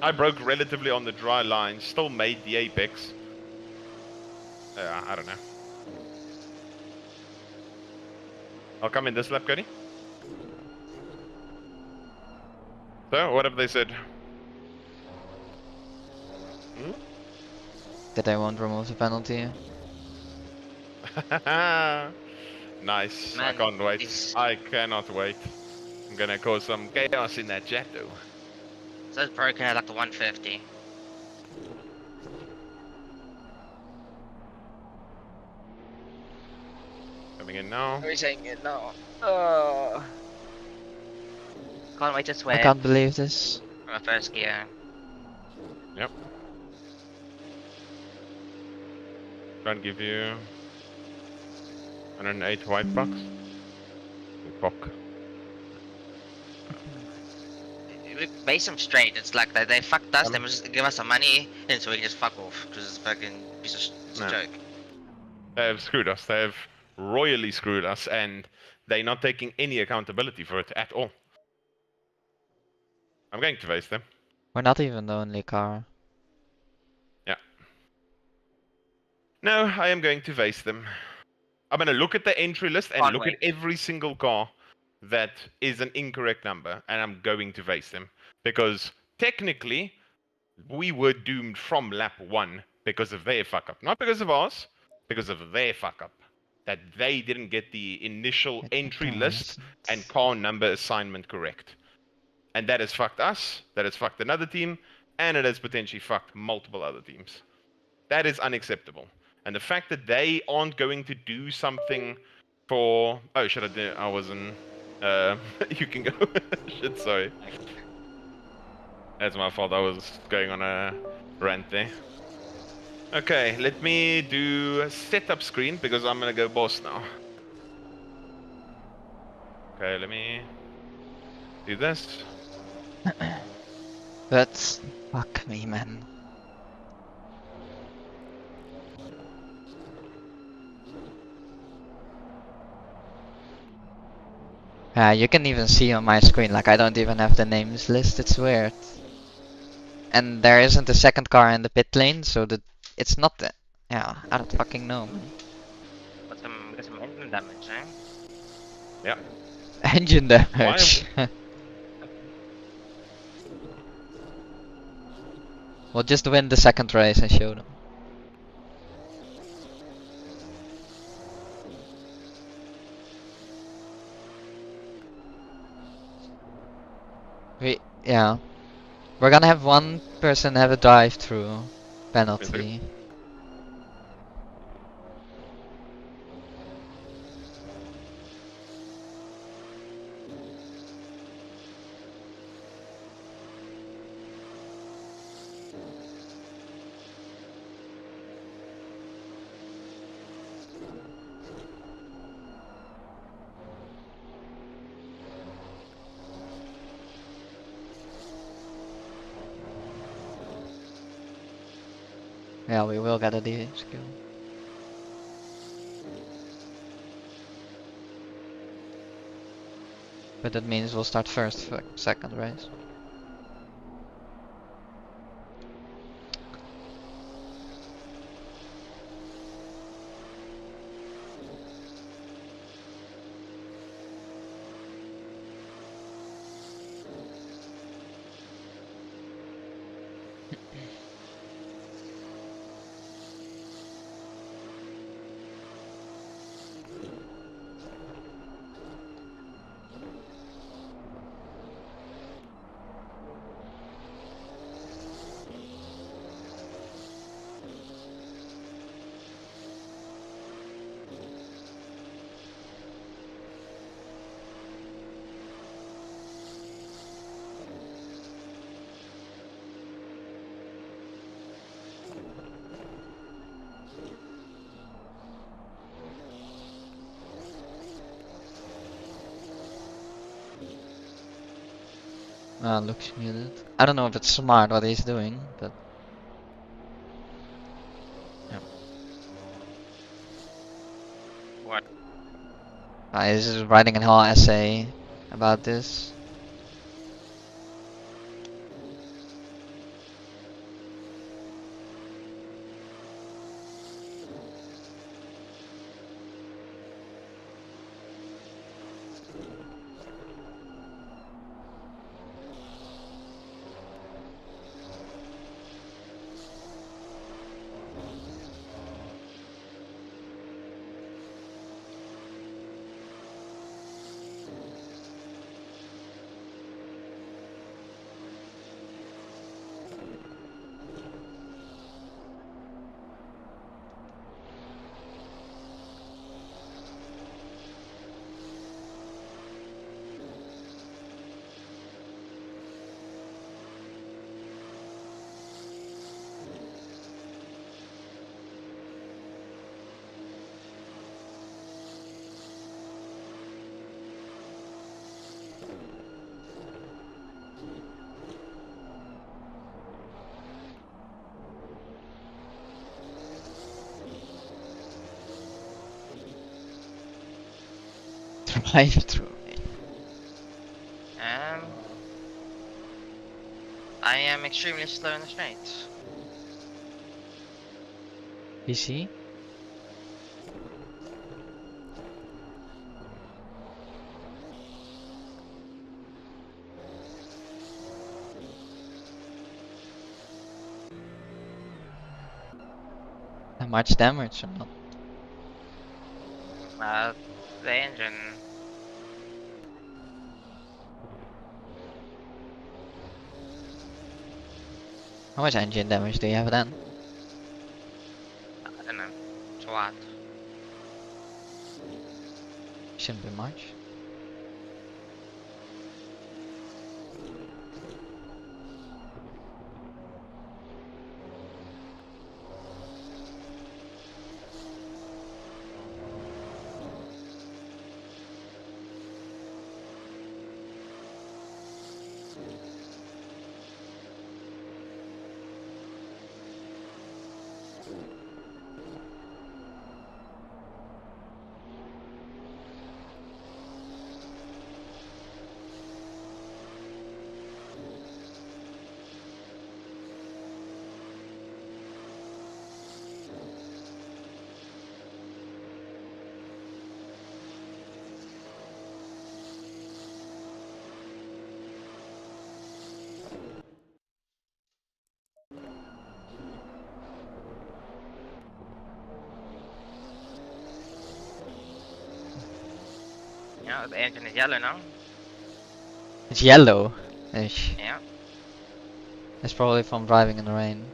I broke relatively on the dry line, still made the apex. I don't know. I'll come in this lap, Cody. So, what have they said? Hmm? That I won't remove the penalty. Nice. Man, I can't wait. these- I cannot wait. I'm gonna cause some chaos in that jet, though. Says broken at like the 150. Coming in now. We're saying it now. Can't wait to I swim. can't believe this. My first gear. Yep. Try and give you 108 white bucks. Fuck. We base them straight. It's like they fucked us. They must give us some money, and so we can just fuck off because it's a fucking piece of it's a joke. They have screwed us. They have royally screwed us, and they're not taking any accountability for it at all. I'm going to face them. We're not even the only car. Yeah. No, I am going to face them. I'm going to look at the entry list and look at every single car that is an incorrect number, and I'm going to face them. Because technically, we were doomed from lap 1 because of their fuck up. Not because of ours, because of their fuck up. That they didn't get the initial entry list and car number assignment correct. And that has fucked us, that has fucked another team, and it has potentially fucked multiple other teams. That is unacceptable. And the fact that they aren't going to do something for... Oh, should I do... I wasn't... you can go. Shit, sorry. That's my fault, I was going on a rant there. Okay, let me do a setup screen, because I'm gonna go boss now. Okay, let me do this. But fuck me, man. Yeah, you can even see on my screen, like I don't even have the names list, it's weird. And there isn't a second car in the pit lane, so it's not the... Yeah, I don't fucking know, man. Got some engine damage, eh? Yeah. Engine damage. We'll just win the second race and show them. Yeah. We're gonna have one person have a drive-through penalty. Yeah, we will get a DH kill. But that means we'll start first for second race. Looks muted. I don't know if it's smart what he's doing, but... Yeah. What? He's just writing a whole essay about this. drive through me. I am extremely slow in the straight. PC? How much damage or not? The engine. How much engine damage do you have then? I don't know. It's a lot. Shouldn't be much. Yeah, the engine is yellow now. It's yellow. Ish. Yeah. It's probably from driving in the rain.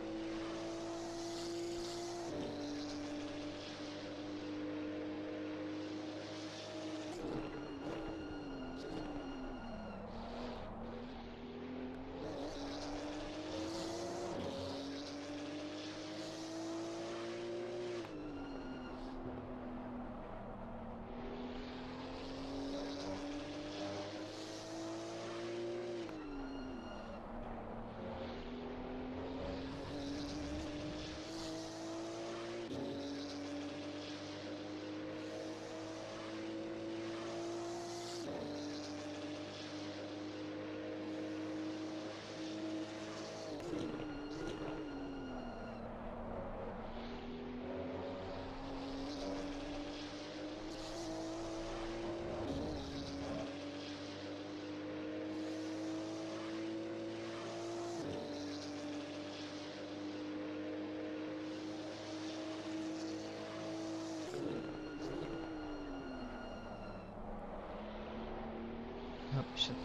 Oh shit.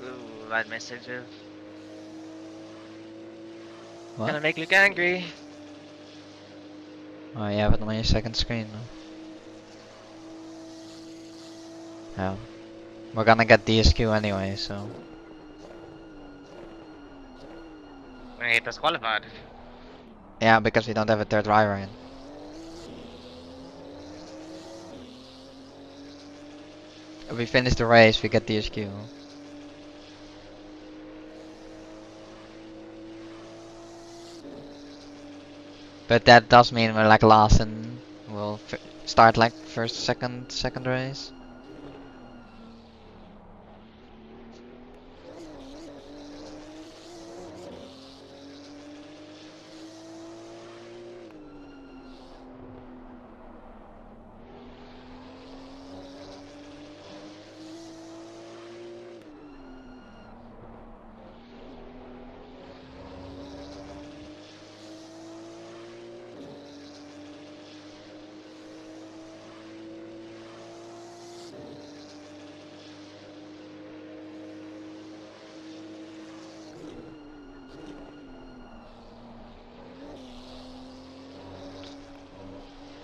Ooh, bad messages. What? Gonna make Luke angry. Oh, you have it on your second screen. Yeah. We're gonna get DSQ anyway, so. We're gonna get disqualified. Yeah, because we don't have a third driver in. If we finish the race, we get DSQ. But that does mean we're like last and we'll start like first, second race.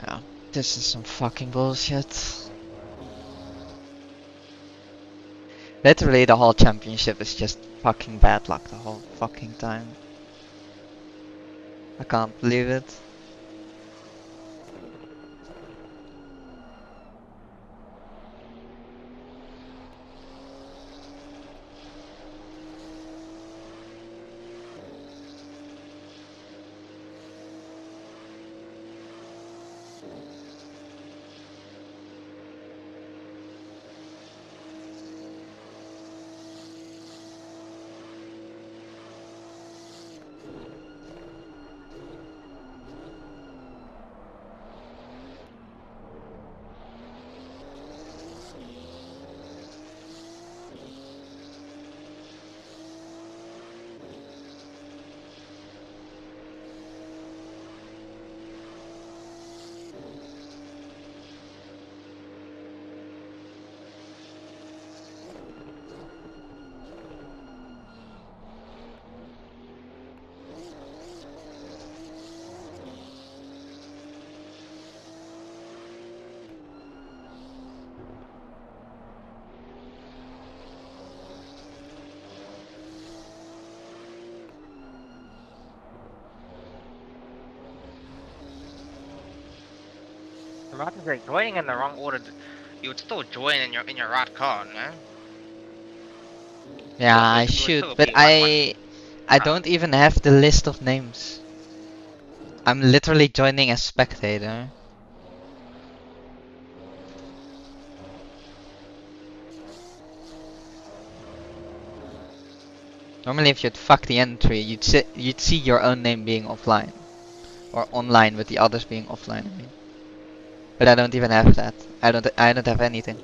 Yeah, this is some fucking bullshit. Literally, the whole championship is just fucking bad luck the whole fucking time. I can't believe it. The Rod is like joining in the wrong order. You would still join in your right car, man. Yeah, It I would should, still but be 1-1. I don't even have the list of names. I'm literally joining as spectator. Normally, if you'd fuck the entry, you'd see your own name being offline, or online with the others being offline. I mean, but I don't even have that. I don't have anything.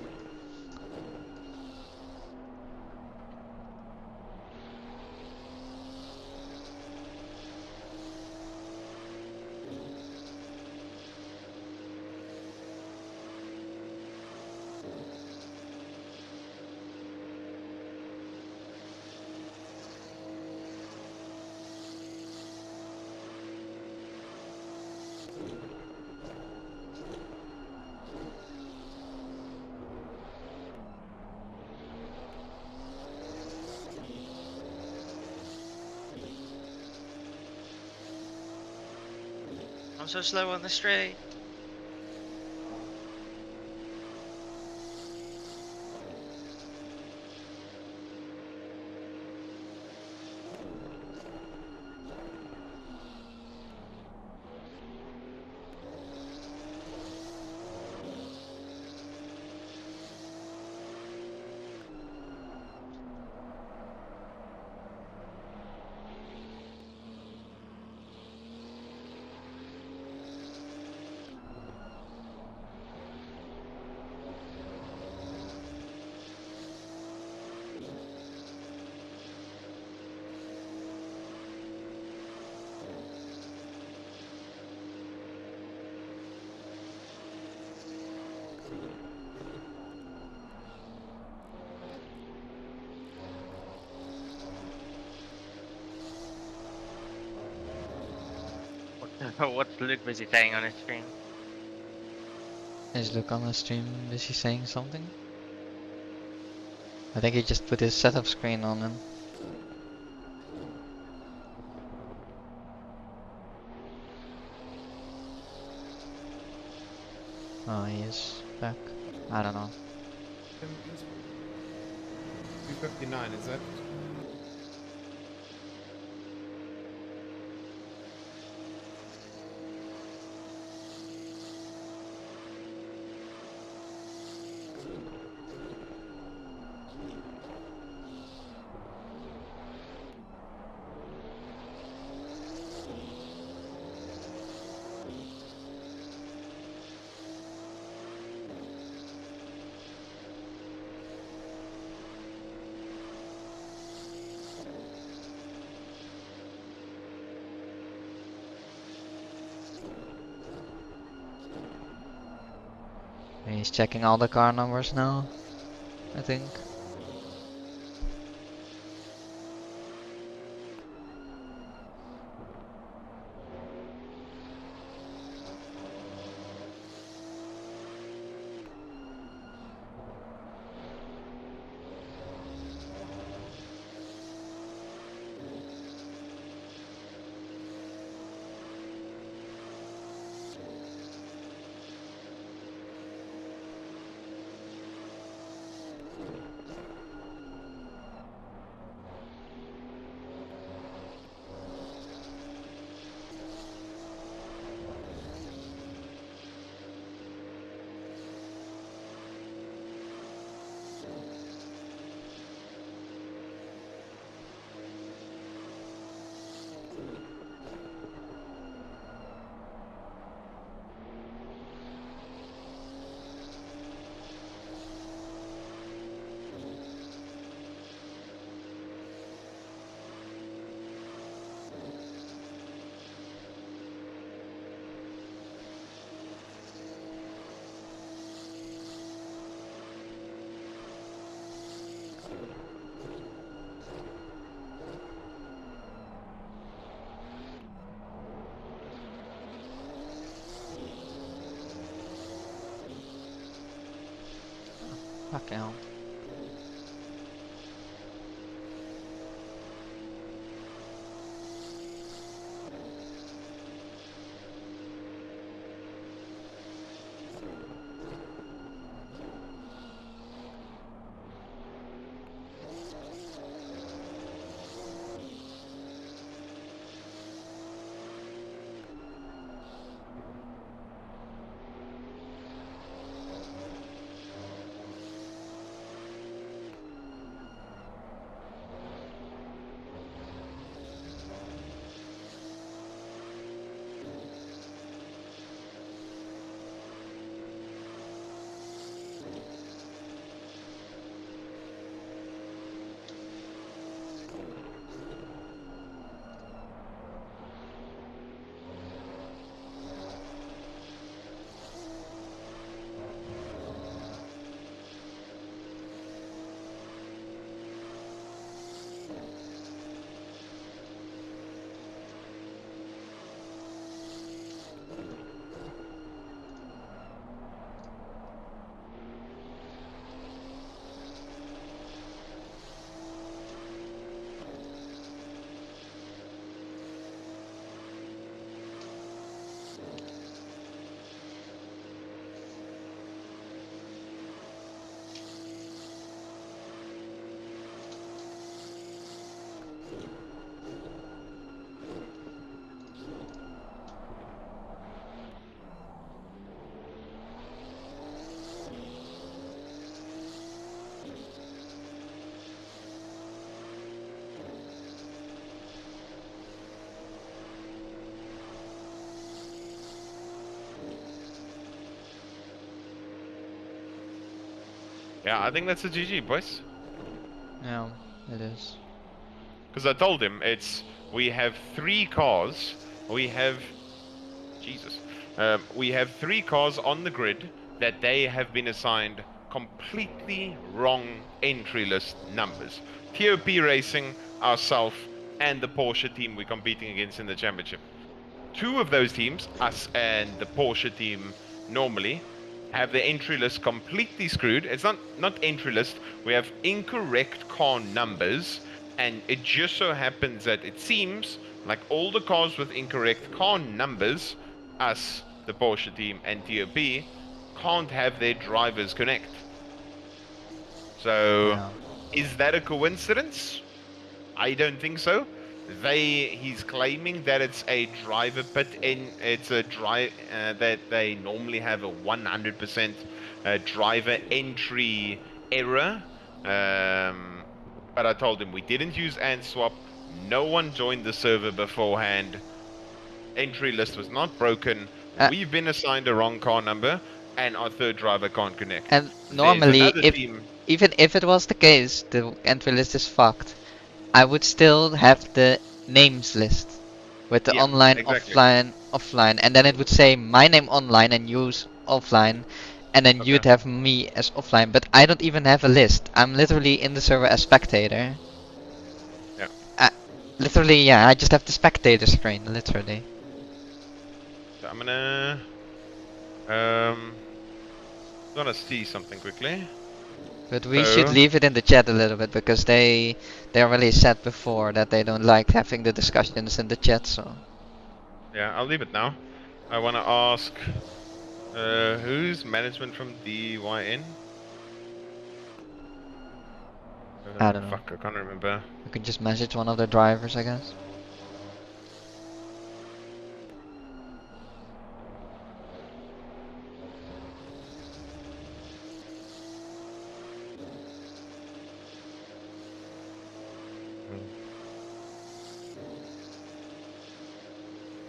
I'm so slow on the straight. What's Luke busy saying on his stream? Is Luke on the stream? Is he saying something? I think he just put his setup screen on and... Oh, he is back. I don't know. 259, is that? He's checking all the car numbers now, I think. Fucking hell. Yeah, I think that's a GG, boys. Yeah, it is. Because I told him we have 3 cars. We have Jesus. We have 3 cars on the grid that they have been assigned completely wrong entry list numbers. TOP Racing, ourselves, and the Porsche team we're competing against in the championship. two of those teams, us and the Porsche team normally, have the entry list completely screwed. It's not entry list. We have incorrect car numbers, and it just so happens that it seems like all the cars with incorrect car numbers, us, the Porsche team, and TOP, can't have their drivers connect. So, Yeah. is that a coincidence? I don't think so. He's claiming that it's a driver pit in. It's a drive that they normally have a 100% driver entry error. But I told him we didn't use ANSWap. No one joined the server beforehand. Entry list was not broken. We've been assigned a wrong car number, and our third driver can't connect. And There's normally, another team. even if it was the case, the entry list is fucked. I would still have the names list with the Yeah, online, exactly. offline, and then it would say my name online and yours offline, and then Okay. you'd have me as offline. But I don't even have a list. I'm literally in the server as spectator. Yeah. Literally, yeah. I just have the spectator screen, literally. So I'm gonna see something quickly. But we should leave it in the chat a little bit because they already said before that they don't like having the discussions in the chat. So Yeah, I'll leave it now. I wanna ask, who's management from DYN? I don't know. Fuck, I can't remember. You can just message one of the drivers, I guess.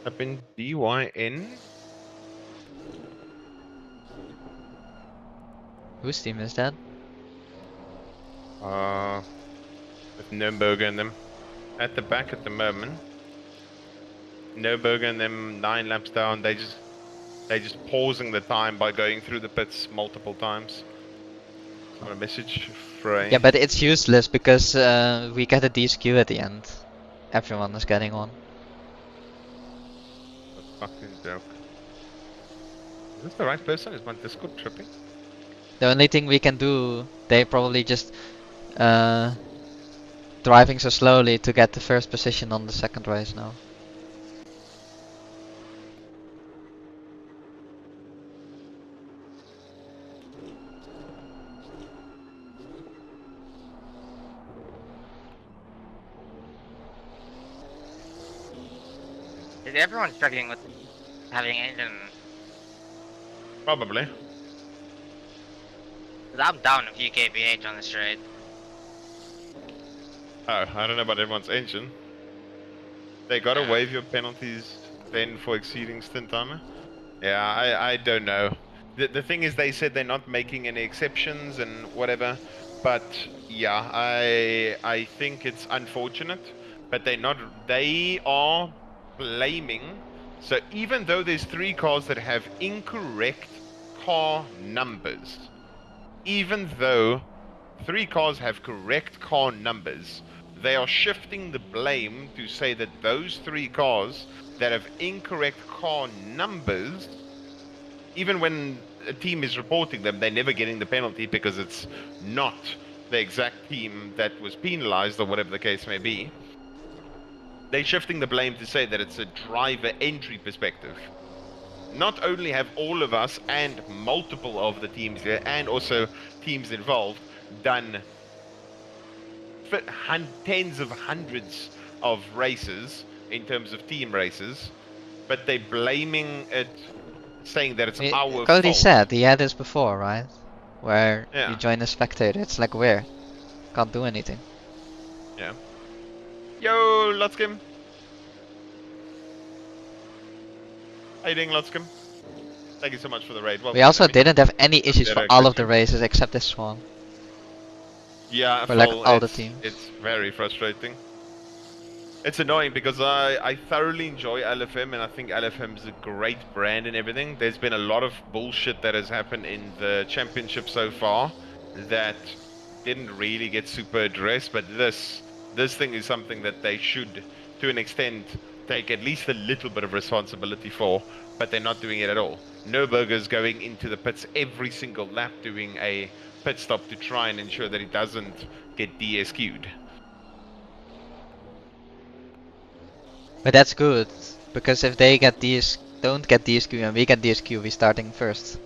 Up in DYN? Whose team is that? With Nürnberger and them. At the back at the moment. Nürnberger and them 9 laps down, they just pausing the time by going through the pits multiple times. I'm gonna message Frey. Yeah, but it's useless because we get a DSQ at the end. Everyone is getting one. Fucking joke. Is this the right person? Is my Discord tripping? The only thing we can do, they probably just driving so slowly to get the first position on the second race now. Is everyone struggling with having engine? Probably. Cause I'm down a few kph on the straight. Oh, I don't know about everyone's engine. They gotta waive your penalties then for exceeding stint timer? Yeah, I don't know. The thing is, they said they're not making any exceptions and whatever. But yeah, I think it's unfortunate. But they are blaming. So even though there's 3 cars that have incorrect car numbers, even though 3 cars have correct car numbers, they are shifting the blame to say that those 3 cars that have incorrect car numbers, even when a team is reporting them, they're never getting the penalty because it's not the exact team that was penalized or whatever the case may be. They're shifting the blame to say that it's a driver entry perspective. Not only have all of us and multiple of the teams there, and also teams involved, done tens of hundreds of races in terms of team races, but they're blaming it, saying that it's our Cody fault. said he had this before, right? Where Yeah. you join a spectator, it's like weird. Can't do anything. Yeah. Yo, Lutskim. How you doing, Lutskim? Thank you so much for the raid. We also didn't have any issues there for are all of the questions. races except this one. Yeah, For like full, all the it's- teams. It's very frustrating. It's annoying because I thoroughly enjoy LFM and I think LFM is a great brand and everything. There's been a lot of bullshit that has happened in the championship so far that didn't really get super addressed, but this thing is something that they should, to an extent, take at least a little bit of responsibility for, but they're not doing it at all. Nürburger's going into the pits every single lap doing a pit stop to try and ensure that he doesn't get DSQ'd. But that's good, because if they don't get DSQ and we get DSQ, we're starting first.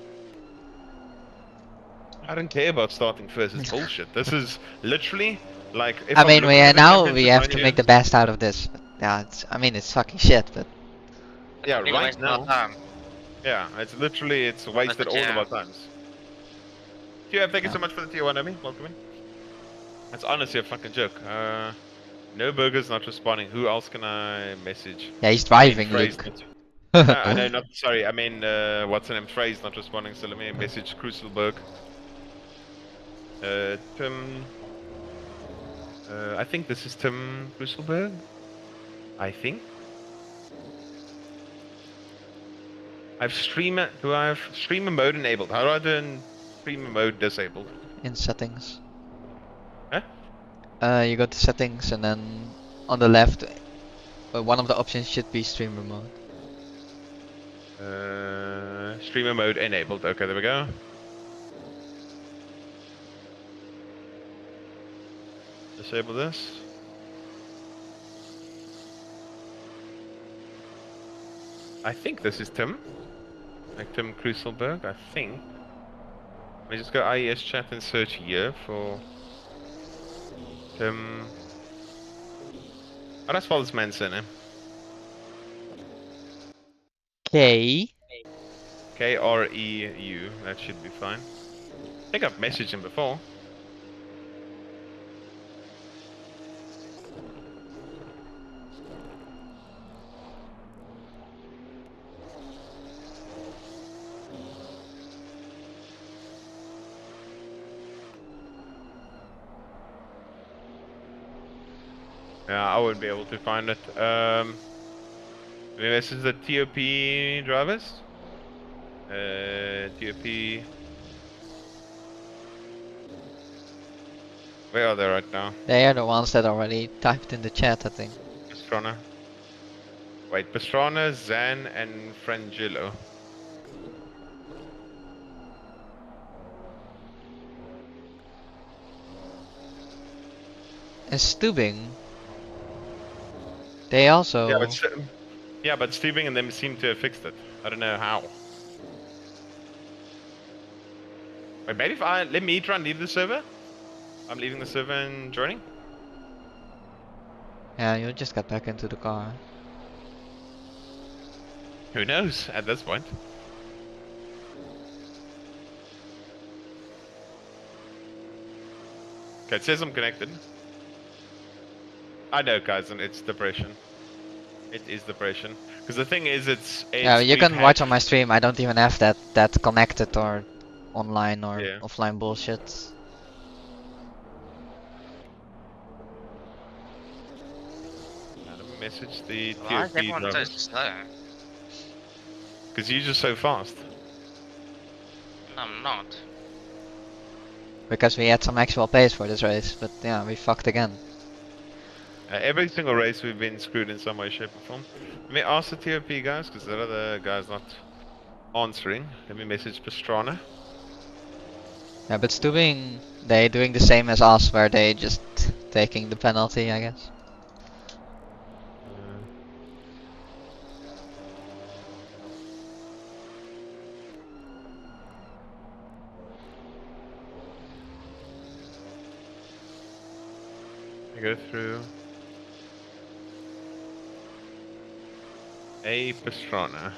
I don't care about starting first. It's bullshit. This is literally like if I I'm mean, looking at the now we championship have right to here- make the best out of this. But yeah, I mean, it's fucking shit, but Yeah, Really right wasting our now. time. Yeah, it's literally wasted all of our times. Yeah, thank you so much for the tier 1, Amy. Welcome in. It's honestly a fucking joke. No Burger's not responding. Who else can I message? yeah, he's driving, Frey's Luke. not- I know, not sorry. I mean, what's her name? Frey's not responding. So let me message Crucialberg. Tim. I think this is Tim Crucialberg. I think. Do I have streamer mode enabled? How do I turn streamer mode disabled? In settings. Huh? You go to settings and then on the left, one of the options should be streamer mode. Streamer mode enabled. Okay, there we go. Disable this. I think this is Tim. Like Tim Crucialberg, I think. Let me just go IES chat and search here for Tim. How do I spell this man's surname? K. Kreu. That should be fine. I think I've messaged him before. Yeah, I wouldn't be able to find it. Maybe this is the TOP drivers. TOP. Where are they right now? They are the ones that already typed in the chat, I think. Pastrana. Wait, Pastrana, Zan, and Frangillo. And Stubing. They also. Yeah, but Stubing and them seem to have fixed it. I don't know how. Wait, maybe if let me try and leave the server. I'm leaving the server and joining. Yeah, you just got back into the car. Who knows at this point? Okay, it says I'm connected. I know, guys, and it's depression. It is depression. Because the thing is, it's Yeah, you can watch on my stream. I don't even have that connected or online or offline bullshit. Let me message the Why is TOP everyone so drivers. slow? Because you're just so fast. No, I'm not. Because we had some actual pace for this race, but yeah, we fucked again. Every single race we've been screwed in some way, shape or form. Let me ask the TOP guys, because the other guy's not answering. Let me message Pastrana. Yeah, but Stubing, they doing the same as us, where they just taking the penalty, I guess. I go through a Pastrana.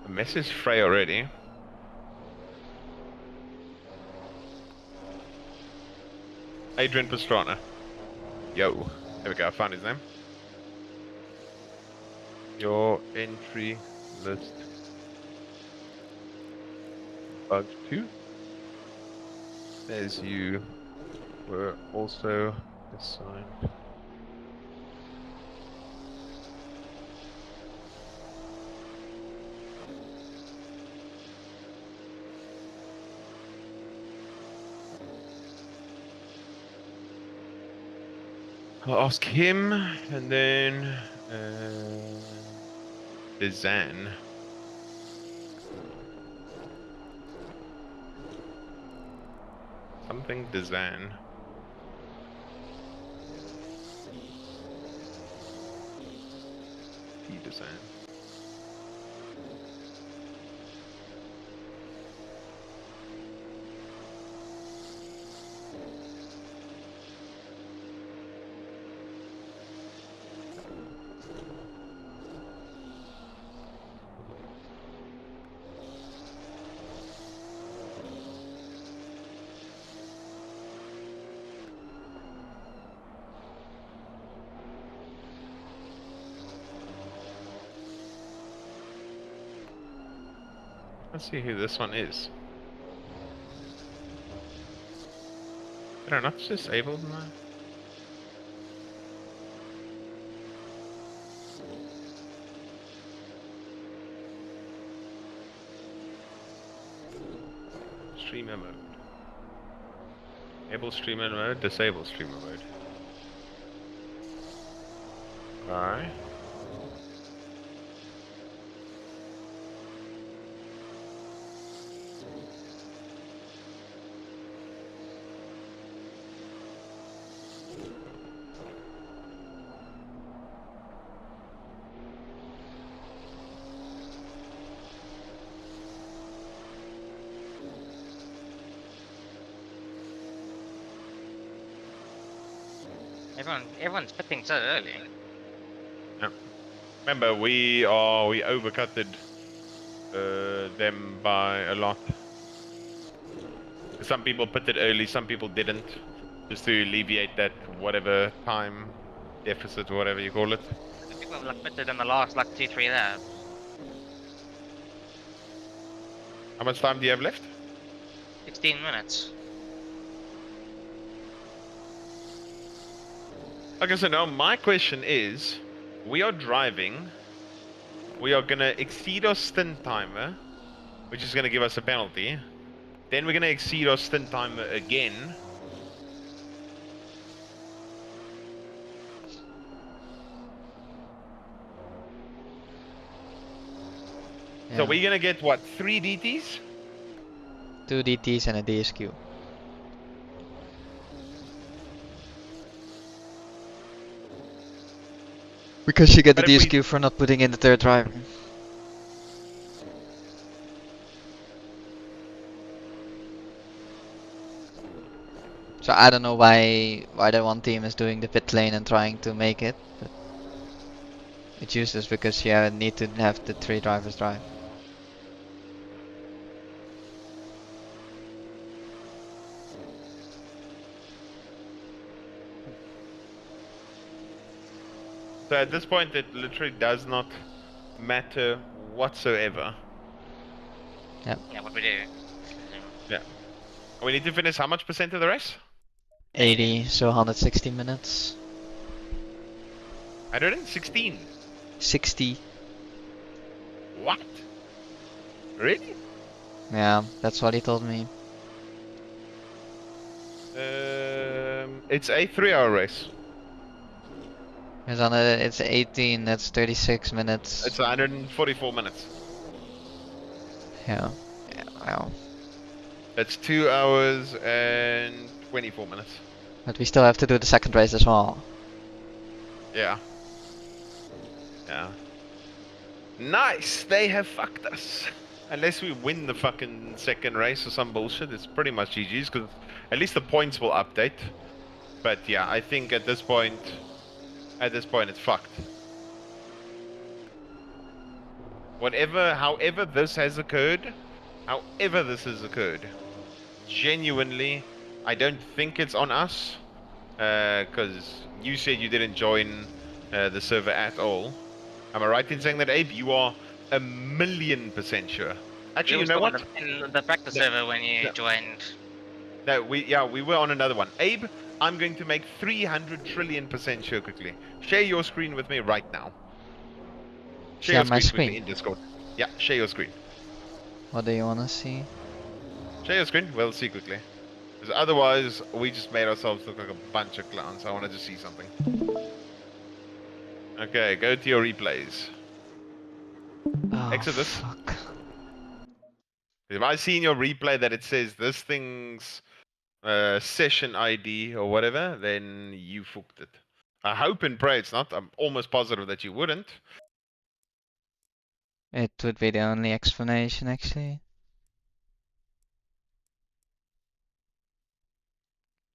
A message Frey already. Adrian Pastrana. Yo. There we go, I found his name. Your entry list. Bug 2. As you were also assigned. I'll ask him, and then Dizan. Something Dizan. Dizan. Let's see who this one is. Did I not disable my... Streamer mode. Enable streamer mode, disable streamer mode. Alright. Everyone's pitting so early. Remember, we overcutted them by a lot. Some people pitted early, some people didn't, just to alleviate that whatever time deficit, whatever you call it. The people have like pitted in the last like 2-3 laps. How much time do you have left? 16 minutes. Okay, so now my question is, we are driving, we are gonna exceed our stint timer, which is gonna give us a penalty. Then we're gonna exceed our stint timer again. Yeah. So we're gonna get what, 3 DTs? 2 DTs and a DSQ. Because you get the But if we- DSQ for not putting in the third driver. So I don't know why the one team is doing the pit lane and trying to make it, but it's useless because you need to have the 3 drivers drive. So at this point, it literally does not matter whatsoever. Yeah, what we do. Yeah. We need to finish how much percent of the race? 80, so 160 minutes. 116. 60. What? Really? Yeah, that's what he told me. It's a 3-hour race. It's 18, that's 36 minutes. It's 144 minutes. Yeah. Wow. That's 2 hours and 24 minutes. But we still have to do the second race as well. Yeah. Yeah. Nice! They have fucked us. Unless we win the fucking second race or some bullshit, it's pretty much GG's, because at least the points will update. But yeah, I think at this point it's fucked. However this has occurred, genuinely, I don't think it's on us, because you said you didn't join the server at all. Am I right in saying that, Abe? You are 1,000,000% sure. Actually, you know what? In the practice server when you joined. No, we were on another one. Abe, I'm going to make 300 trillion% sure quickly. Share your screen with me right now. Share my with screen? me in Discord. Yeah, share your screen. What do you wanna see? Share your screen. We'll see quickly. Because otherwise, we just made ourselves look like a bunch of clowns. I wanted to see something. Okay, go to your replays. Oh, Exit this. fuck. If I see in your replay that it says this thing's session ID or whatever, then you fucked it. I hope and pray it's not. I'm almost positive that you wouldn't. It would be the only explanation, actually.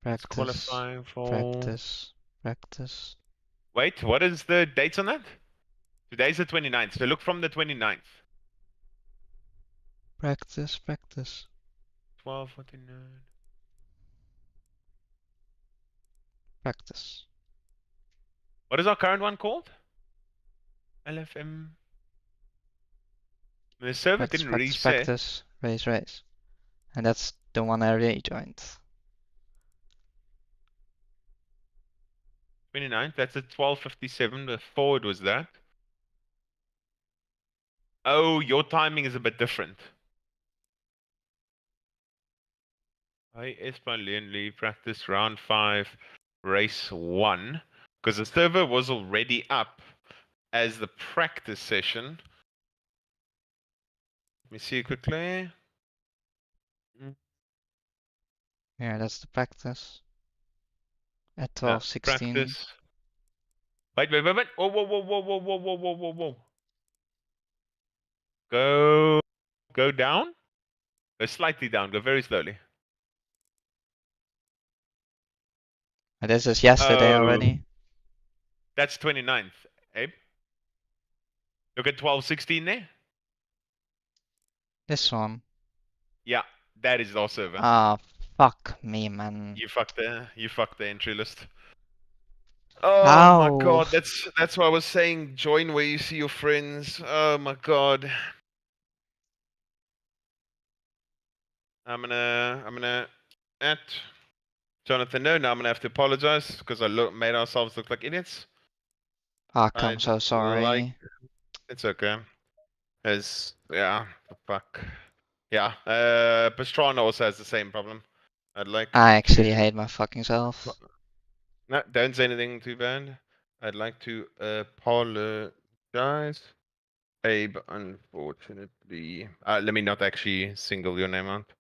It's Practice, qualifying for. practice, practice. Wait, what is the dates on that? Today's the 29th, so look from the 29th. Practice, practice. 12:49. Practice. What is our current one called? LFM. The server Practice, didn't practice, reset. practice. Race, race. And that's the one I rejoined. 29th, that's at 12:57. Before it was that. Oh, your timing is a bit different. IES Leave practice round 5, race 1. Because the server was already up as the practice session. Let me see quickly. Yeah, that's the practice. At No, 12:16. practice. Wait. Whoa, whoa, whoa, whoa, whoa, whoa, whoa, whoa, whoa, whoa. Go down. Go slightly down. Go very slowly. And this is yesterday Oh, already. that's 29th, Abe. Look at 12:16 there. This one. Yeah, that is our server. Ah, fuck me, man. You fucked the entry list. Oh my How? god, that's what I was saying. Join where you see your friends. Oh my god. I'm gonna at Jonathan no. Now I'm gonna have to apologize because I made ourselves look like idiots. Fuck, I'm I'd so sorry. like it's okay. Yeah, fuck. Yeah, Pastrana also has the same problem. I'd like I actually to hate my fucking self. no, don't say anything too bad. I'd like to apologize. Abe, unfortunately, let me not actually single your name out.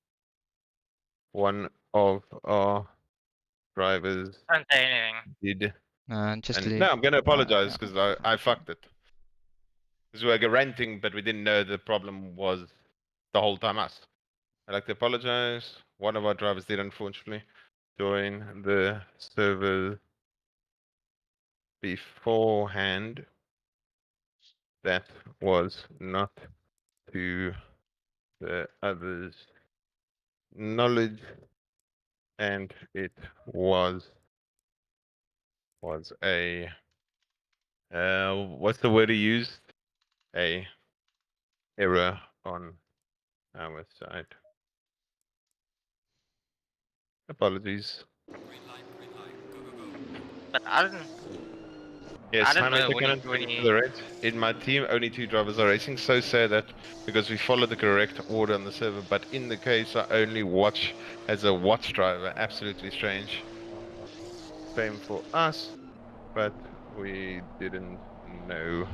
One of our drivers Can't say anything. did, Just and leave. no, I'm gonna apologize Yeah. because I fucked it. Because we were renting, but we didn't know the problem was the whole time us. I'd like to apologize. One of our drivers did, unfortunately, join the server beforehand. That was not to the others' knowledge, and it was a what's the word he used? A error on our side. Apologies. But I didn't. Yes, I didn't Hannah, know the when you current thing for the race. In my team, only 2 drivers are racing. So sad that because we follow the correct order on the server, but in the case, I only watch as a watch driver. Absolutely strange. Same for us, but we didn't know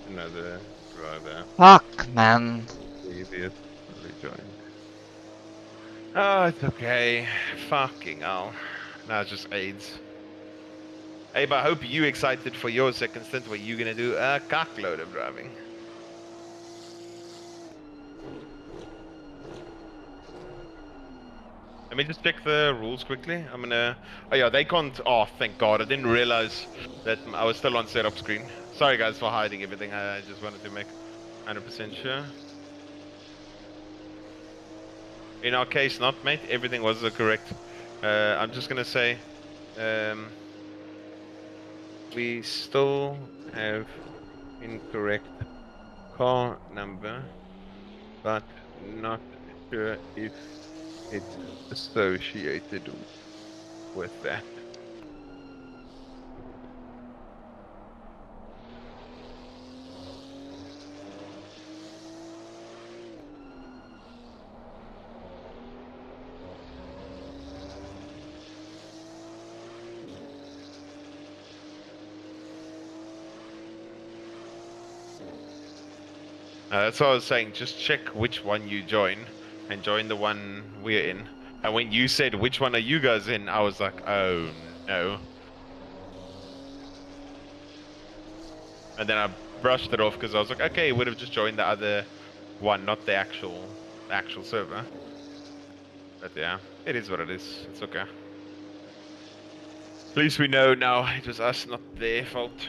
another driver Fuck, man. previously joined. Oh, it's okay. Fucking hell. Now it's just AIDS. Hey, but I hope you excited for your second stint where you're gonna do a cockload of driving. Let me just check the rules quickly. I'm gonna. Oh yeah, they can't. Oh, thank God! I didn't realize that I was still on setup screen. Sorry guys for hiding everything. I just wanted to make 100% sure. In our case, not mate. Everything was correct. I'm just gonna say, we still have incorrect car number, but not sure if it's associated with that. That's what I was saying. Just check which one you join, and join the one we're in. And when you said which one are you guys in, I was like, oh no. And then I brushed it off because I was like, okay, would have just joined the other one, not the actual server. But yeah, it is what it is. It's okay. At least we know now it was us, not their fault.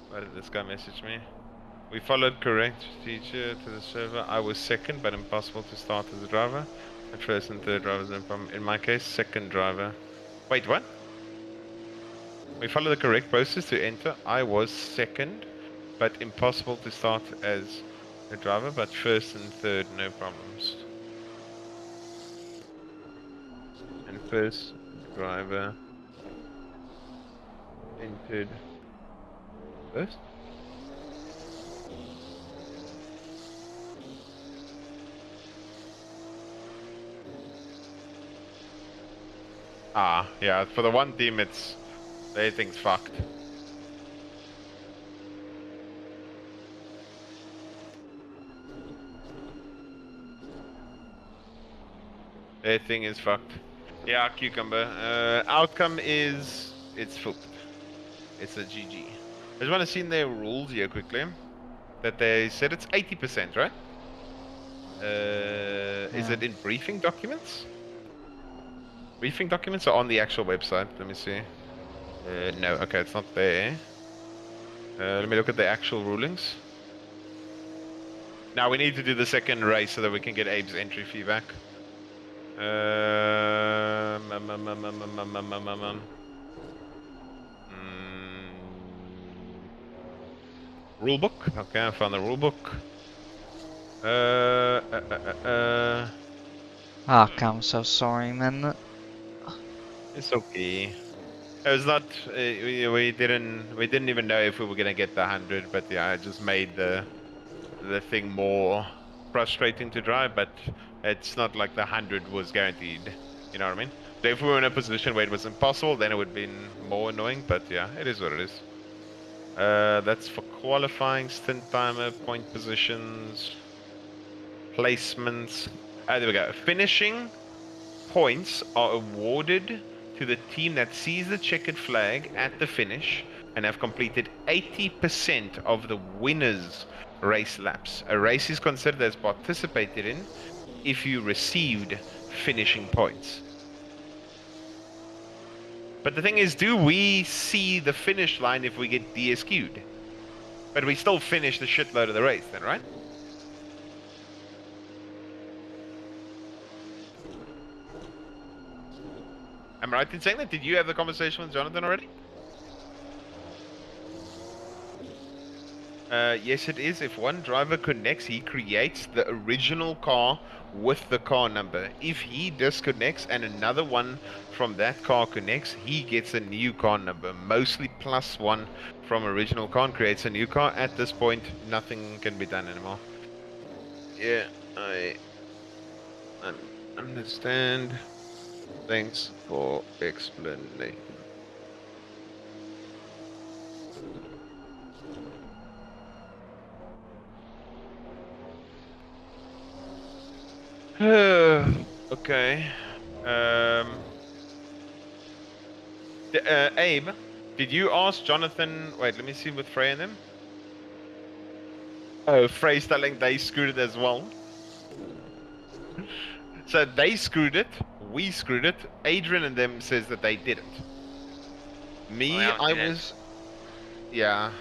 Why did this guy message me? We followed correct procedure to the server. I was second, but impossible to start as a driver. At first and third drivers, in my case, second driver. Wait, what? We follow the correct process to enter. I was second, but impossible to start as a driver, but first and third, no problems. And first driver entered first. Ah, yeah, for the one team it's... everything's fucked. Everything is fucked. Yeah, Cucumber. Outcome is... it's fucked. It's a GG. I just want to see in their rules here quickly. That they said it's 80%, right? Is it in briefing documents? Briefing documents are on the actual website. Let me see. No, okay, it's not there. Let me look at the actual rulings. Now we need to do the second race so that we can get Abe's entry fee back. Rulebook. Okay, I found the rulebook. Ah, I'm so sorry, man. It's okay. It was not. We didn't even know if we were gonna get the 100, but yeah, it just made the thing more frustrating to drive. But it's not like the 100 was guaranteed. You know what I mean? So if we were in a position where it was impossible, then it would have been more annoying. But yeah, it is what it is. That's for qualifying, stint timer, point positions, placements. There we go. Finishing points are awarded to the team that sees the checkered flag at the finish and have completed 80% of the winner's race laps. A race is considered as participated in if you received finishing points. But the thing is, do we see the finish line if we get DSQ'd? But we still finish the shitload of the race then, right? Am I right in saying that? Did you have the conversation with Jonathan already? Yes, it is. If one driver connects, he creates the original car with the car number. If he disconnects and another one from that car connects, he gets a new car number. Mostly +1 from original car and creates a new car. At this point, nothing can be done anymore. Yeah, I understand. Thanks for explaining. Okay. Abe, did you ask Jonathan? Wait, let me see with Frey and them. Oh, Frey's telling they screwed it as well. So they screwed it, we screwed it. Adrian and them says that they didn't. Me, I was... yeah.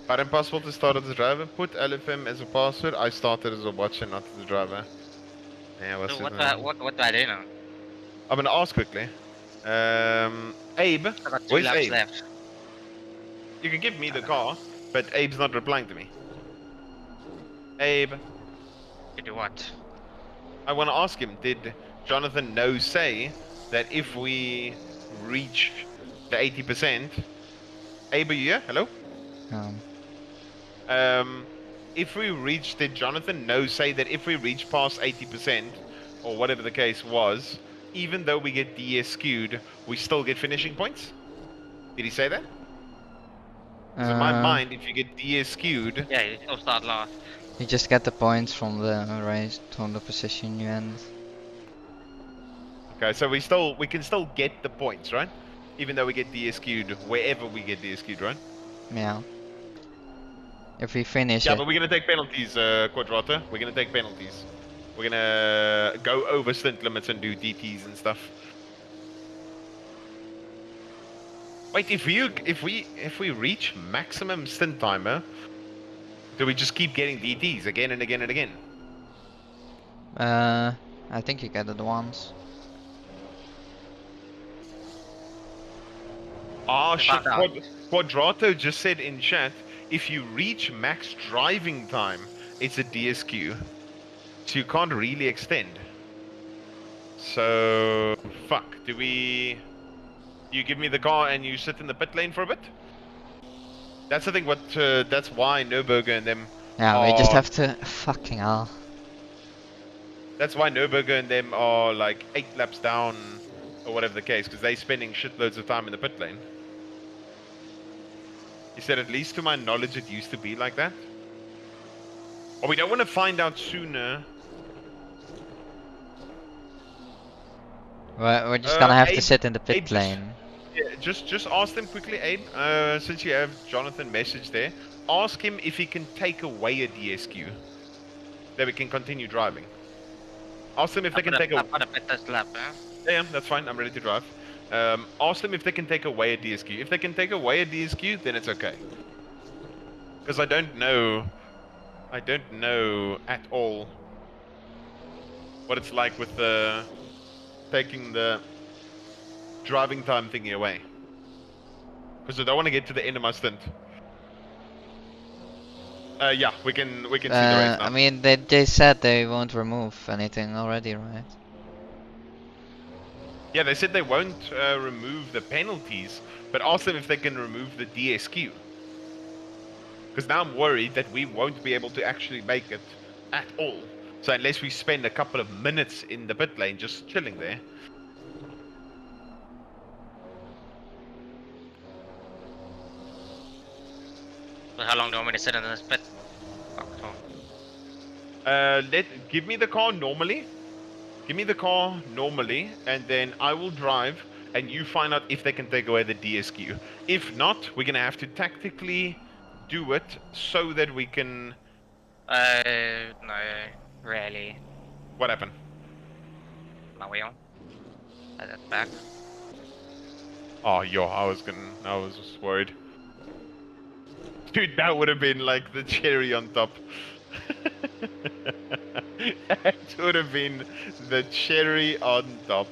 But impossible to start as a driver. Put LFM as a password. I started as a watcher, not as a driver. Yeah, what do I do now? I'm gonna ask quickly. Abe, I got 2 where's laps Abe? left. You can give me the car, but Abe's not replying to me. Abe. You do what? I want to ask him, did Jonathan say that if we reach the 80%... Abe, are you here? Hello? If we reach... did Jonathan say that if we reach past 80%, or whatever the case was, even though we get DSQ'd, we still get finishing points? Did he say that? Because in my mind, if you get DSQ'd, Yeah, you still start last. You just get the points from the race, from the position you end. okay, so we can still get the points, right? Even though we get DSQ'd wherever we get DSQ'd, right? Yeah. If we finish Yeah, it. but we're gonna take penalties, Quadrata. We're gonna take penalties. We're gonna go over stint limits and do DTs and stuff. Wait, if we reach maximum stint timer, do we just keep getting DTs again and again and again? I think you get it once. Ah, shit. found out. Quadrato just said in chat, if you reach max driving time, it's a DSQ. So you can't really extend. So, fuck. Do we... You give me the car and you sit in the pit lane for a bit? That's the thing, that's why Nürburger and them Yeah, are... we just have to. Fucking hell. That's why Nürburger and them are like 8 laps down, or whatever the case, because they're spending shitloads of time in the pit lane. He said, at least to my knowledge, it used to be like that. Or we don't want to find out sooner. We're just gonna have to Abe, sit in the pit Abe, lane. Yeah, just ask them quickly, Abe. Since you have Jonathan message there, ask him if he can take away a DSQ. Then we can continue driving. Ask them if they can take a... I've got a bit this lap, huh? Yeah, that's fine. I'm ready to drive. Ask them if they can take away a DSQ. If they can take away a DSQ, then it's okay. Because I don't know at all what it's like with the taking the driving time thingy away. Because I don't want to get to the end of my stint. Yeah, we can see the race now. I mean, they said they won't remove anything already, right? Yeah, they said they won't remove the penalties, but ask them if they can remove the DSQ. Because now I'm worried that we won't be able to actually make it at all. So unless we spend a couple of minutes in the pit lane just chilling there. But how long do you want me to sit in this pit? Fuck off. Give me the car normally. Give me the car normally, and then I will drive, and you find out if they can take away the DSQ. If not, we're gonna have to tactically do it so that we can... No, really. What happened? My wheel. That's back. Oh, yo, I was just worried. Dude, that would have been like the cherry on top. That would have been the cherry on top.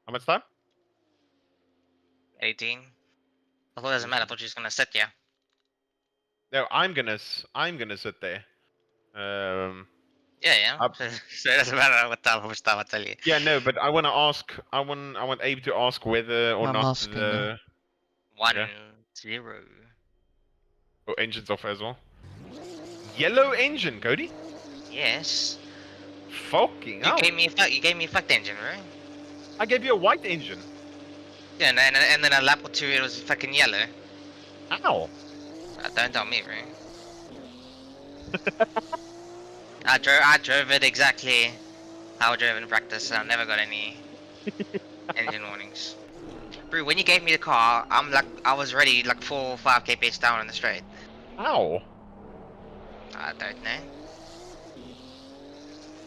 How much time? 18. I thought it doesn't matter. I thought you were just gonna sit, yeah. No, I'm gonna sit there. Yeah. So it doesn't matter what time I tell you. Yeah, no, but I want to ask. I want Abe to ask whether or I'm not asking the 1-0. engine's off as well. Yellow engine, Cody. Yes. Fucking hell. You gave me a fucked engine, right? I gave you a white engine. Yeah, and then a lap or two it was fucking yellow. Ow. Don't tell me, right? I drove it exactly how I drove in practice, and I never got any engine warnings. Bro, when you gave me the car, I was already like 4 or 5 kph down on the straight. Ow. I don't know.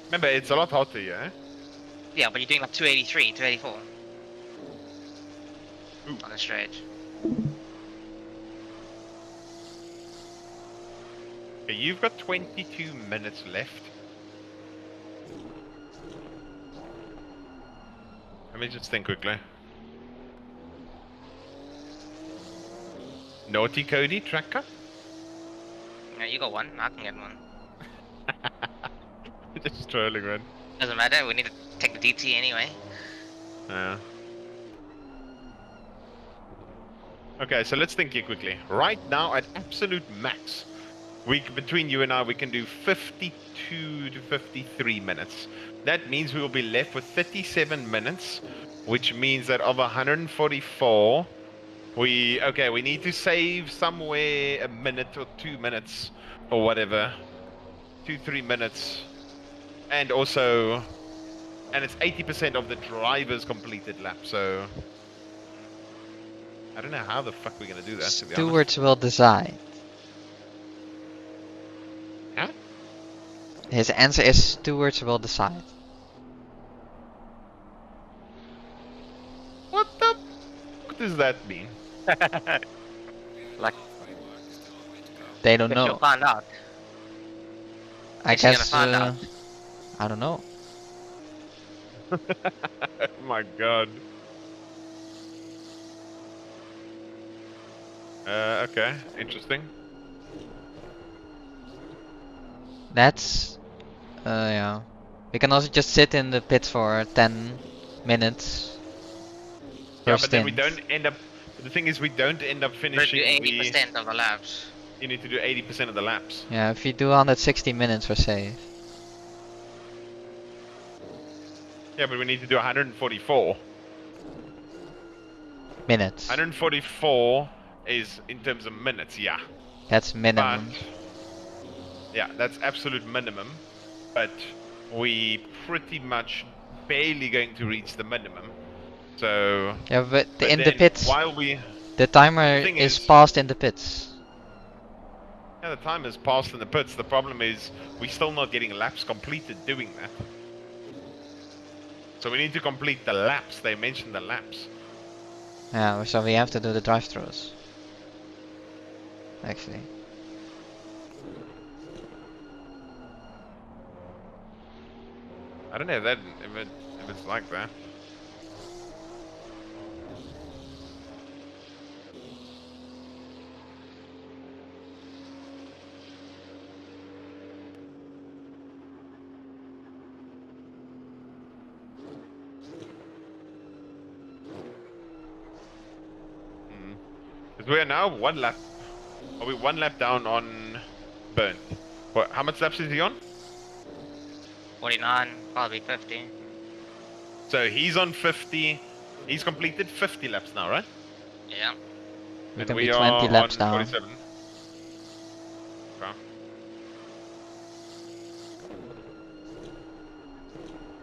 Remember, it's a lot hotter, yeah? Yeah, but you're doing like 283, 284. Ooh. On the straight. Okay, you've got 22 minutes left. Let me just think quickly. Naughty Cody, track cut? Yeah, you got one. I can get one. Just trolling, man. Doesn't matter. We need to take the DT anyway. Yeah. Okay, so let's think here quickly. Right now, at absolute max, between you and I, we can do 52 to 53 minutes. That means we will be left with 37 minutes, which means that of 144, we need to save somewhere a minute or 2 minutes or whatever, 2-3 minutes, and also, and it's 80% of the driver's completed lap. So I don't know how the fuck we're gonna do that. To be honest. Stewards will decide. Huh? His answer is stewards will decide. What the? What does that mean? Like, They don't guess you'll know. find out. I Guess you're guess. gonna find out. I don't know. Oh my god. Okay, interesting. That's. Yeah. We can also just sit in the pits for 10 minutes. Yeah, per but then we stint. don't end up. The thing is, we don't end up But finishing. do 80% of the laps. You need to do 80% of the laps. Yeah, if you do 160 minutes, we're safe. Yeah, but we need to do 144. Minutes. 144 is in terms of minutes, yeah. That's minimum. But yeah, that's absolute minimum. But we pretty much barely going to reach the minimum. So Yeah, but in the then pits, while we the timer thing is is- passed in the pits. yeah, the time has passed in the pits. The problem is we're still not getting laps completed doing that. So we need to complete the laps. They mentioned the laps. Yeah, so we have to do the drive-throughs. Actually. I don't know that if it's like that. Because we are now one lap. Are we one lap down on Burnt? What? How much laps is he on? 49, probably 50. So he's on 50. He's completed 50 laps now, right? Yeah. We And can we be are 20 laps on down. 47. Okay.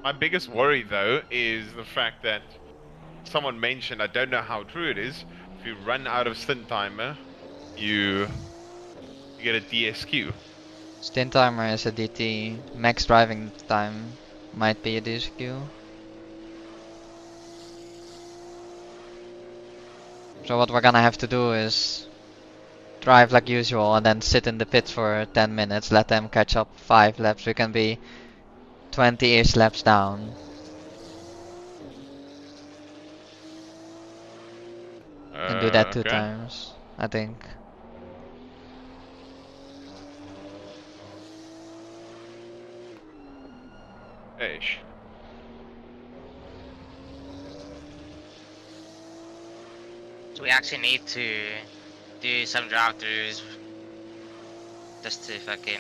My biggest worry though is the fact that someone mentioned, I don't know how true it is, if you run out of stint timer, you get a DSQ. Stint timer is a DT. Max driving time might be a DSQ. So what we're gonna have to do is drive like usual and then sit in the pits for 10 minutes, let them catch up 5 laps. We can be 20-ish laps down. And do that 2 Okay. times, I think. Ish. So we actually need to do some drive-throughs just to fucking.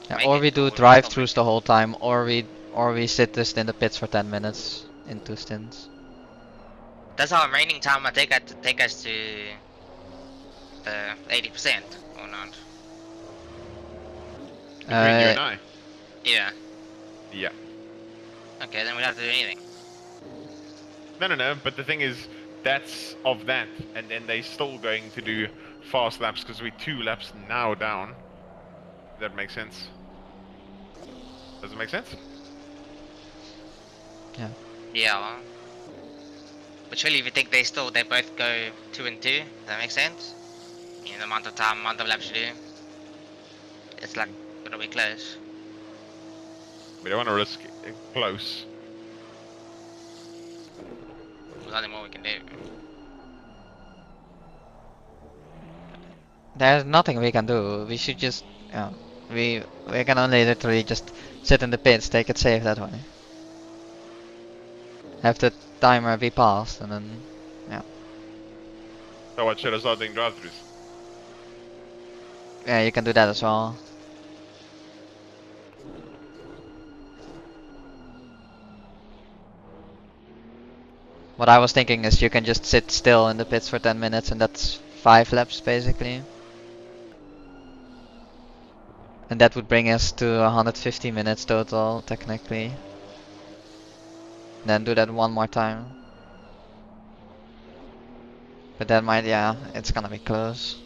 Yeah, make or it we do cool, drive-throughs the whole time, or we sit just in the pits for 10 minutes in 2 stints. Does our remaining time take us to the 80% or not? Between you and I. Yeah. Yeah. Okay, then we don't have to do anything. No. But the thing is, that's of that, and then they still going to do fast laps because we're 2 laps now down. That makes sense. Does it make sense? Yeah. Well. But surely if you think they both go 2 and 2, does that make sense? In the amount of time, amount of laps you do, it's like gonna be close. We don't want to risk it close. There's nothing more we can do. There's nothing we can do. We should just, yeah, we can only literally just sit in the pits, take it safe that way. Have the timer be passed, and then, yeah. So what, should I start doing drive-thrus? Yeah, you can do that as well. What I was thinking is you can just sit still in the pits for 10 minutes and that's 5 laps basically. And that would bring us to 150 minutes total, technically. Then do that one more time. But that might, yeah, it's gonna be close.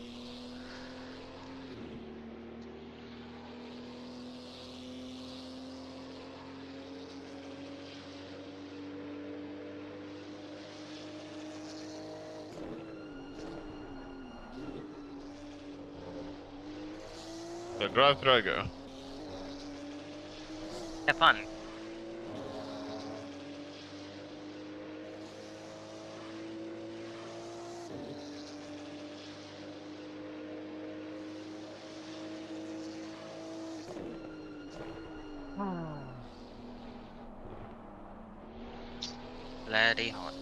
So drive-thru I go. Have fun. Bloody hot.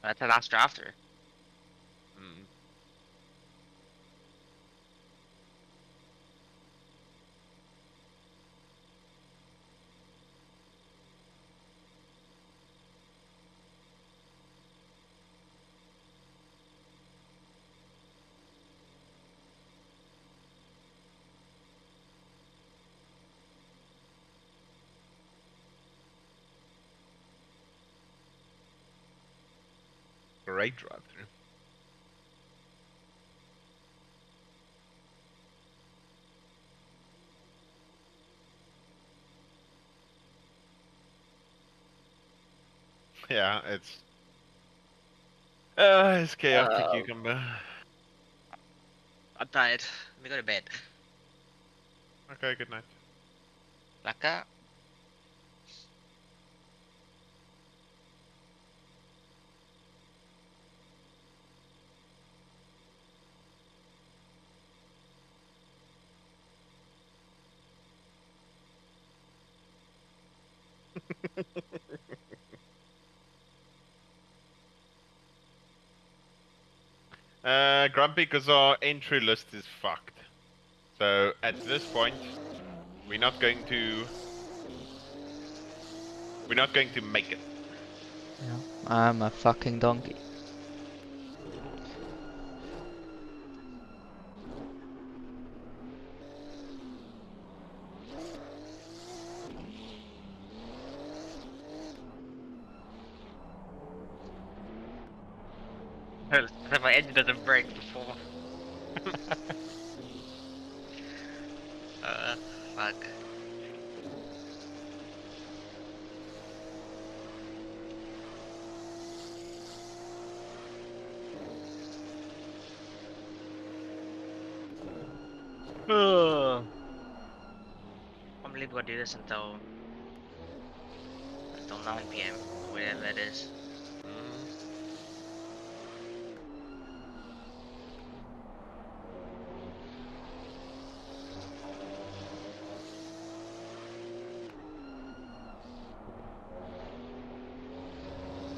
That's the last drafter. Mm. Great drive-thru. Yeah, it's chaotic, cucumber. I'm tired. Let me go to bed. Okay, good night. Laka. Grumpy, because our entry list is fucked. So at this point, we're not going to make it. Yeah. I'm a fucking donkey. That my engine doesn't break before. Fuck. I believe we'll do this until 9 PM, whatever it is.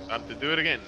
Time to do it again.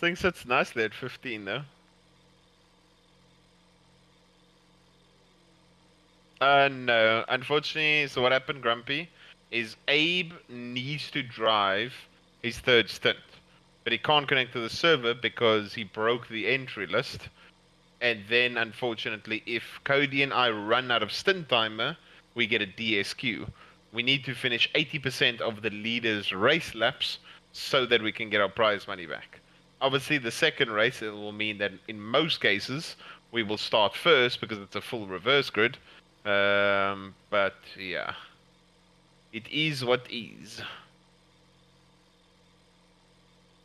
thing sits nicely at 15 though. No. Unfortunately, so what happened, Grumpy, is Abe needs to drive his third stint. But he can't connect to the server because he broke the entry list. And then, unfortunately, if Cody and I run out of stint timer, we get a DSQ. We need to finish 80% of the leader's race laps so that we can get our prize money back. Obviously, the second race, it will mean that in most cases, we will start first because it's a full reverse grid. But yeah, it is what is.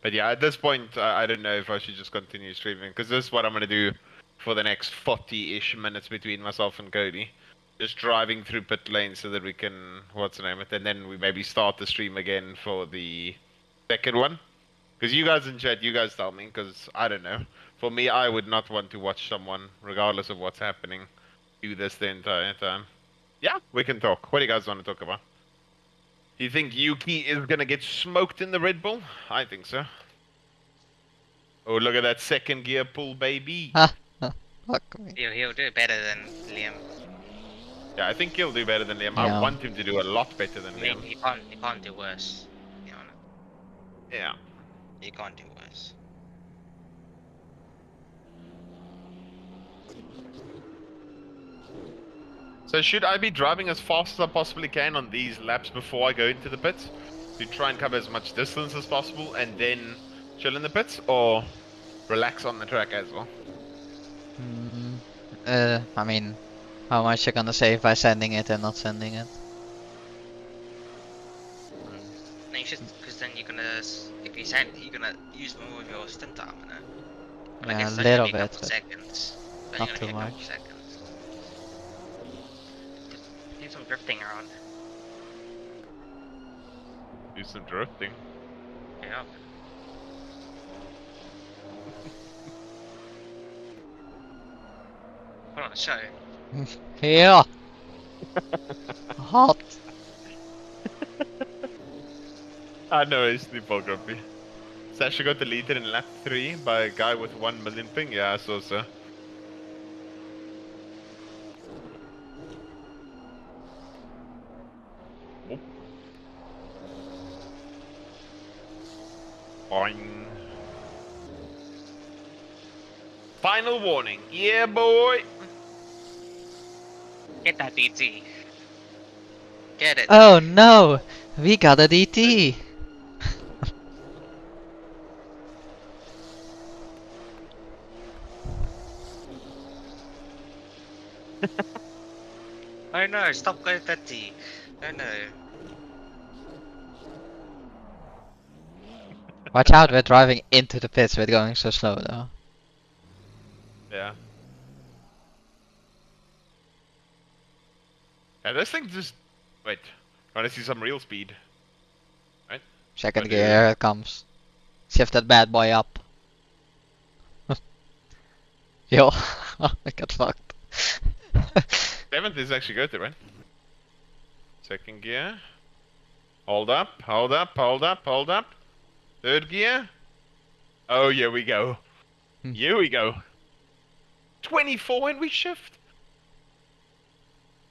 But yeah, at this point, I don't know if I should just continue streaming because this is what I'm gonna do for the next 40-ish minutes between myself and Cody. Just driving through pit lane so that we can, what's the name it, and then we maybe start the stream again for the second one. Because you guys in chat, you guys tell me, because I don't know. For me, I would not want to watch someone, regardless of what's happening, do this the entire time. Yeah, we can talk. What do you guys want to talk about? Do you think Yuki is gonna get smoked in the Red Bull? I think so. Oh, look at that second gear pull, baby. Fuck me. He'll do better than Liam. Yeah, I think he'll do better than Liam. Yeah. I want him to do a lot better than I mean, Liam. he can't do worse. You know, Yeah. he can't do worse. So should I be driving as fast as I possibly can on these laps before I go into the pits? To try and cover as much distance as possible and then chill in the pits? Or relax on the track as well? I mean, how much you gonna save by sending it and not sending it? No, you should, because then you're gonna, if you send, you're gonna use more of your stint time, you know? But I Yeah, guess a that's little only a bit, couple but seconds. But not you're too gonna get a couple much. seconds. Do some drifting around. Do some drifting. Yeah. Put on a show. Yeah. Hot. I know it's the ball grumpy. Sasha got deleted in lap 3 by a guy with 1 million ping. Yeah, I saw so. Whoop. Boing. Final warning. Yeah, boy. Get that DT. Get it. Oh no! We got a DT! Oh no, stop going 30. Oh no. Watch out, we're driving into the pits, we're going so slow though. Yeah. Yeah, this thing just... Wait. Wanna see some real speed? Right? Second But, gear, here it comes. Shift that bad boy up. Yo, I got fucked. 7th is actually good, right? Second gear. Hold up, hold up, hold up, hold up. Third gear. Oh, here we go. Here we go. 24 when we shift.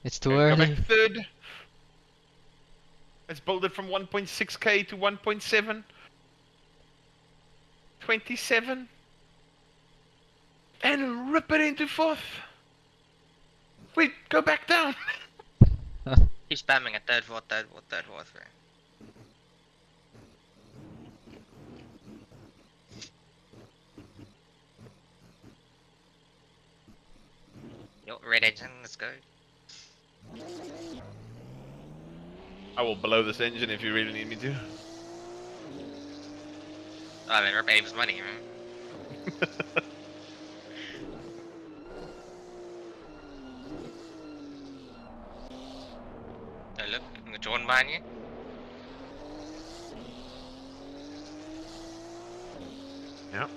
It's too Go early. back third. Let's build it from 1.6k to 1.7. 27. And rip it into fourth. Wait, go back down. Keep spamming a third, fourth, third, fourth, third, fourth. Right? Yo, red engine, let's go. I will blow this engine if you really need me to. I mean, rip Abe's money, man. Oh look, I'm gonna join behind you. Yep.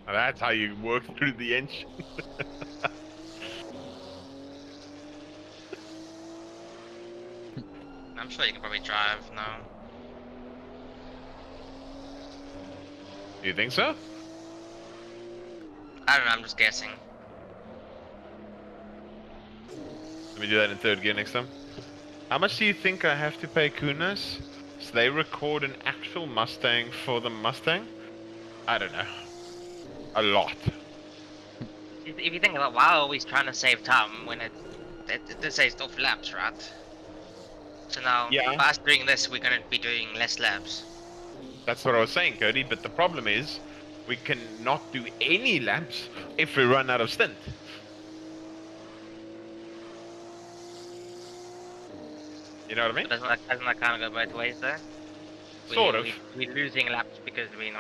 That's how you work through the engine. I'm sure you can probably drive now. You think so? I don't know, I'm just guessing. Let me do that in third gear next time. How much do you think I have to pay Kunas so they record an actual Mustang for the Mustang? I don't know. A lot. If you think about why are we trying to save time when it says off laps, right? So now, Yeah. by us doing this, we're gonna be doing less laps. That's what I was saying, Cody, but the problem is we cannot do any laps if we run out of stint. You know what I mean? Doesn't that kind of go both ways there? Sort of. We're losing laps because we're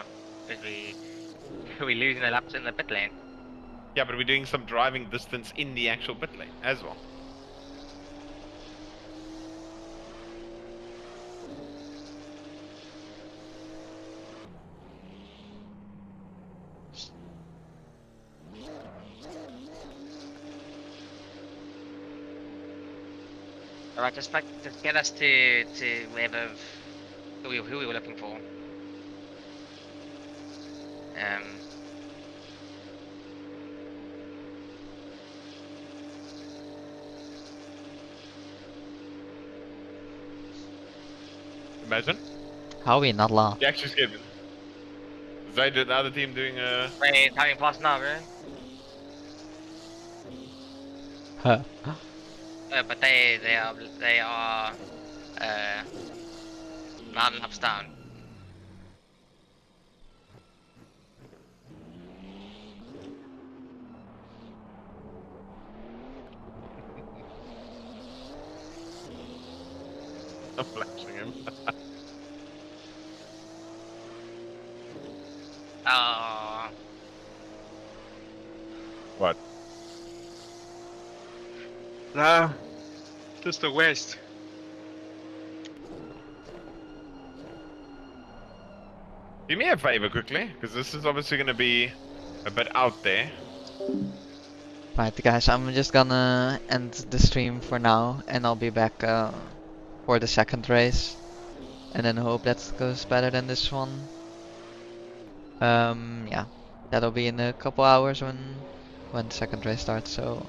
losing the laps in the pit lane. Yeah, but we're doing some driving distance in the actual pit lane as well. Alright, just get us to wherever who we were looking for. Imagine. How are we not lost? You actually skipped it. They did the other team doing Wait, it's having pass now, bro. Huh. But they are 9 laps down. I'm flashing him. Oh, What? Nah, just a waste. Do me a favor quickly, because this is obviously going to be a bit out there. Right, guys, I'm just gonna end the stream for now, and I'll be back for the second race, and then hope that goes better than this one. Yeah, that'll be in a couple hours when the second race starts. So